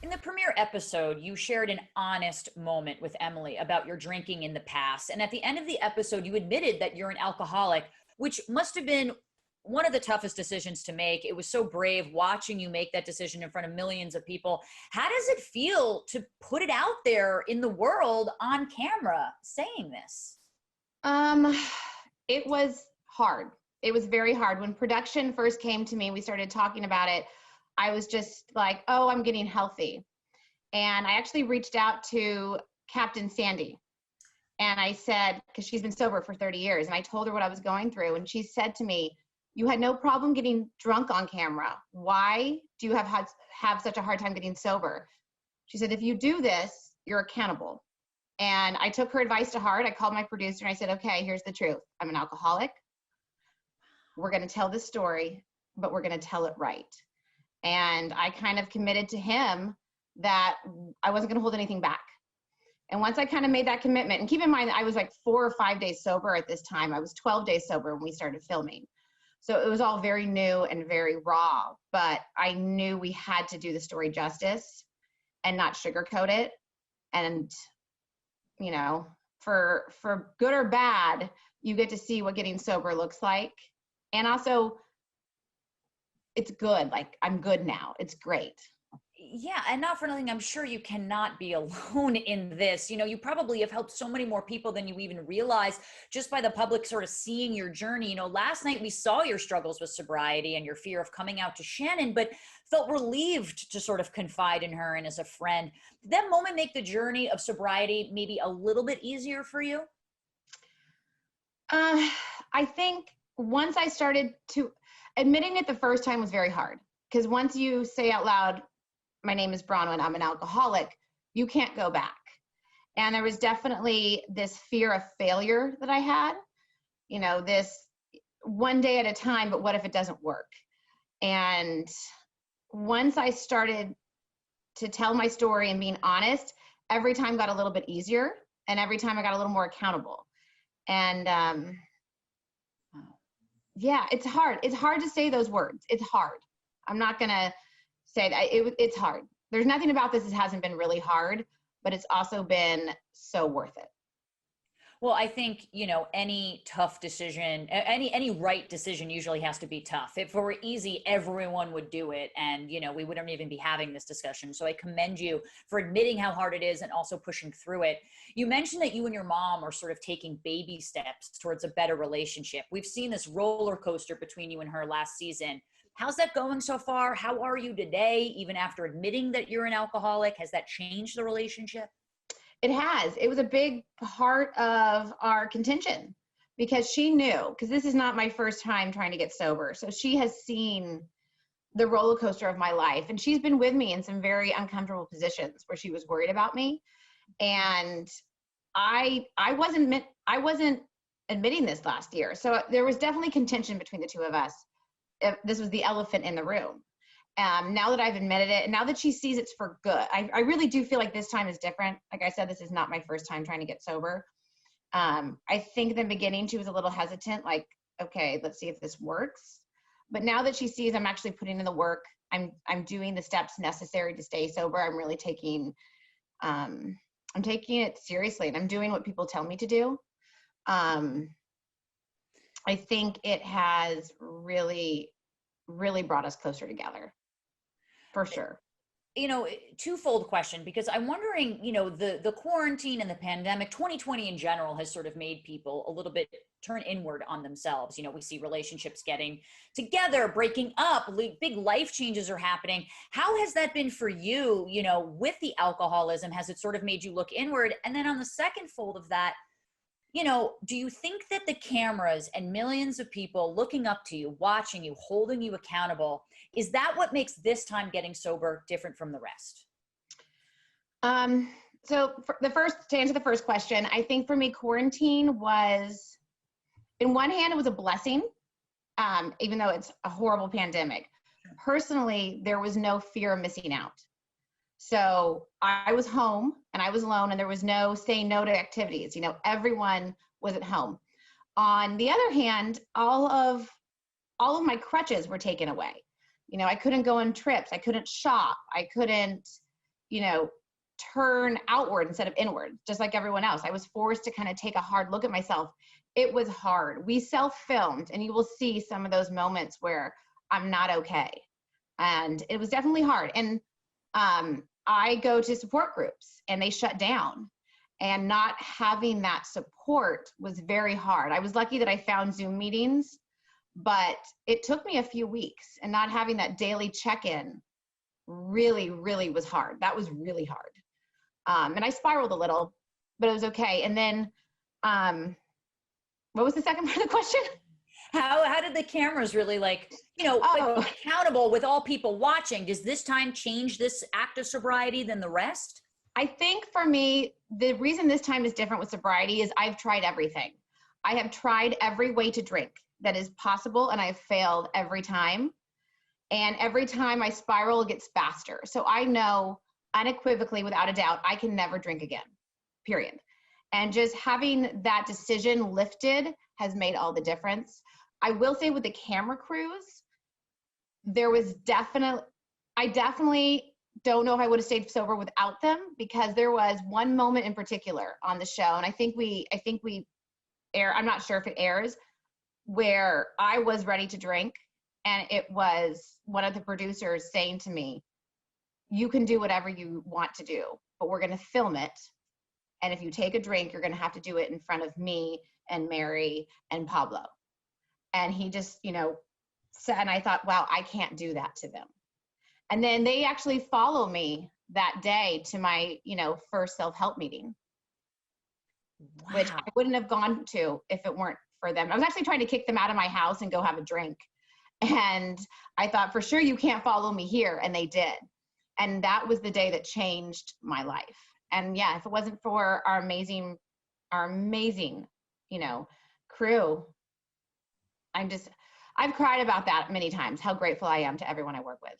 In the premiere episode, you shared an honest moment with Emily about your drinking in the past. And at the end of the episode, you admitted that you're an alcoholic, which must have been one of the toughest decisions to make. It was so brave watching you make that decision in front of millions of people. How does it feel to put it out there in the world on camera saying this? It was hard. It was very hard. When production first came to me, we started talking about it. I was just like, oh, I'm getting healthy. And I actually reached out to Captain Sandy. And I said, because she's been sober for 30 years, and I told her what I was going through. And she said to me, you had no problem getting drunk on camera. Why do you have such a hard time getting sober? She said, if you do this, you're accountable. And I took her advice to heart. I called my producer and I said, okay, here's the truth. I'm an alcoholic. We're going to tell this story, but we're going to tell it right. And I kind of committed to him that I wasn't going to hold anything back. And once I kind of made that commitment, and keep in mind, I was like 4 or 5 days sober at this time. I was 12 days sober when we started filming. So it was all very new and very raw, but I knew we had to do the story justice and not sugarcoat it. And, you know, for good or bad, you get to see what getting sober looks like. And also, it's good. Like, I'm good now. It's great. Yeah, and not for nothing, I'm sure you cannot be alone in this. You know, you probably have helped so many more people than you even realize just by the public sort of seeing your journey. You know, last night we saw your struggles with sobriety and your fear of coming out to Shannon, but felt relieved to sort of confide in her and as a friend. Did that moment make the journey of sobriety maybe a little bit easier for you? I think once I started to, admitting it the first time was very hard. Because once you say out loud, my name is Braunwyn, I'm an alcoholic, you can't go back. And there was definitely this fear of failure that I had, you know, this one day at a time, but what if it doesn't work? And once I started to tell my story and being honest, every time got a little bit easier, and every time I got a little more accountable. And yeah, it's hard. It's hard to say those words. It's hard. I'm not going to say that. It's hard. There's nothing about this that hasn't been really hard, but it's also been so worth it. Well, I think, you know, any tough decision, any right decision usually has to be tough. If it were easy, everyone would do it. And, you know, we wouldn't even be having this discussion. So I commend you for admitting how hard it is and also pushing through it. You mentioned that you and your mom are sort of taking baby steps towards a better relationship. We've seen this roller coaster between you and her last season. How's that going so far? How are you today, even after admitting that you're an alcoholic? Has that changed the relationship? It has. It was a big part of our contention because she knew, because this is not my first time trying to get sober. So she has seen the roller coaster of my life, and she's been with me in some very uncomfortable positions where she was worried about me. And I wasn't admitting this last year. So there was definitely contention between the two of us. This was the elephant in the room. Now that I've admitted it, and now that she sees it's for good, I really do feel like this time is different. Like I said, this is not my first time trying to get sober. I think in the beginning she was a little hesitant, like, okay, let's see if this works. But now that she sees I'm actually putting in the work, I'm doing the steps necessary to stay sober. I'm really taking it seriously, and I'm doing what people tell me to do. I think it has really, really brought us closer together, for sure. You know, twofold question, because I'm wondering, you know, the quarantine and the pandemic, 2020 in general has sort of made people a little bit turn inward on themselves. You know, we see relationships getting together, breaking up, big life changes are happening. How has that been for you, you know, with the alcoholism? Has it sort of made you look inward? And then on the second fold of that, you know, do you think that the cameras and millions of people looking up to you, watching you, holding you accountable, is that what makes this time getting sober different from the rest? So to answer the first question, I think for me, quarantine was, in one hand, it was a blessing, even though it's a horrible pandemic. Personally, there was no fear of missing out. So I was home and I was alone, and there was no saying no to activities. You know, everyone was at home. On the other hand, all of my crutches were taken away. You know, I couldn't go on trips. I couldn't shop. I couldn't you know, turn outward instead of inward, just like everyone else. I was forced to kind of take a hard look at myself. It was hard. We self-filmed, and you will see some of those moments where I'm not okay. And it was definitely hard. And I go to support groups and they shut down, and not having that support was very hard. I was lucky that I found Zoom meetings, but it took me a few weeks, and not having that daily check-in really, really was hard. That was really hard. And I spiraled a little, but it was okay. And then, what was the second part of the question? How did the cameras really, like, you know, accountable with all people watching? Does this time change this act of sobriety than the rest? I think for me, the reason this time is different with sobriety is I've tried everything. I have tried every way to drink that is possible, and I've failed every time. And every time I spiral, it gets faster. So I know unequivocally, without a doubt, I can never drink again, period. And just having that decision lifted has made all the difference. I will say with the camera crews, there was I definitely don't know if I would have stayed sober without them, because there was one moment in particular on the show, and I think we air, I'm not sure if it airs, where I was ready to drink, and it was one of the producers saying to me, "You can do whatever you want to do, but we're going to film it. And if you take a drink, you're going to have to do it in front of me and Mary and Pablo." And he just, you know, said, and I thought, wow, I can't do that to them. And then they actually follow me that day to my, you know, first self-help meeting, which I wouldn't have gone to if it weren't for them. I was actually trying to kick them out of my house and go have a drink. And I thought, for sure, you can't follow me here. And they did. And that was the day that changed my life. And yeah, if it wasn't for our amazing, you know, crew, I've cried about that many times, how grateful I am to everyone I work with.